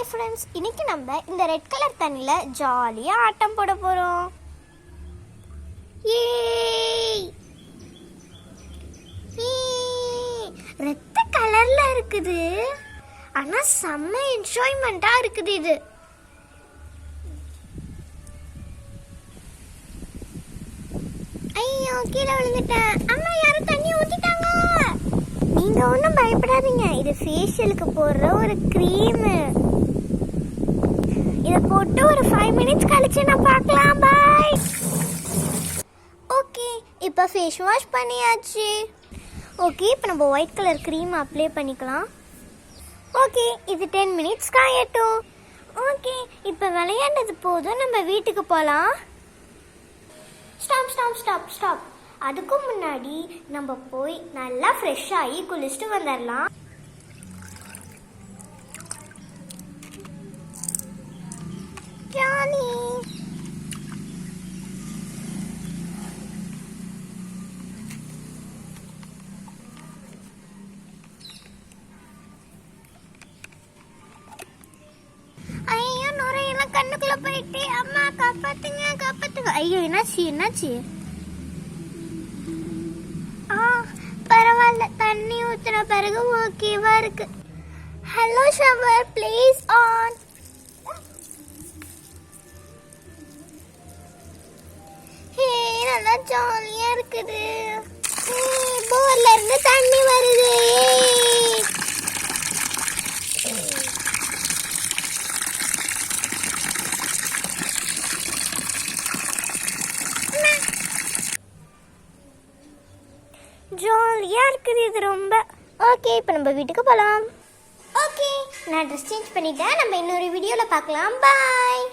Hi friends, இன்னைக்கு நம்ம இந்த ரெட் கலர் தண்ணியில் ஜாலியாக ஆட்டம் போட போகிறோம். ரெட் கலரில் இருக்குது, ஆனால் செம்ம என்ஜாய்மெண்ட்டாக இருக்குது இது. ஐயோ, கீழே விழுந்துட்டேன். அம்மா, யாரும் தண்ணி ஊற்றிட்டாங்க. நீங்கள் ஒன்றும் பயப்படாதீங்க, இது ஃபேஷியலுக்கு போடுற ஒரு க்ரீமு. இதை போட்டு ஒரு 5 மினிட்ஸ் கழிச்சு நான் பார்க்கலாம். பாய். ஓகே, இப்போ ஃபேஸ் வாஷ் பண்ணியாச்சு. ஓகே, இப்போ நம்ம ஒயிட் கலர் க்ரீம் அப்ளை பண்ணிக்கலாம். ஓகே, இது 10 மினிட்ஸ் காயட்டும். ஓகே, இப்போ விளையாண்டது போதும், நம்ம வீட்டுக்கு போகலாம். Stop stop stop stop. அதுக்கு முன்னாடி நம்ம போய் நல்லா ஃப்ரெஷ் ஆகி குளிச்சுட்டு வந்துடலாம். ஜாலி. ஐயோ, நுரையெல்லாம் கண்ணுக்குள்ள போயிட்டு. அம்மா, காப்பாத்துங்க காப்பாத்துங்க. ஐயோ, என்னாச்சு? பரவாயில்ல, தண்ணி ஊத்துன பிறகு ஓகேவா இருக்கு. Hello shower, please on. ஹே, நல்லா ஜாலியா இருக்குது. போர்ல இருந்து தண்ணி வருது. ஜாலியாக இருக்குது இது ரொம்ப. ஓகே, இப்போ நம்ம வீட்டுக்கு போகலாம். ஓகே, நான் ட்ரெஸ் சேஞ்ச் பண்ணிட்டேன். நம்ம இன்னொரு வீடியோவில் பார்க்கலாம். பாய்.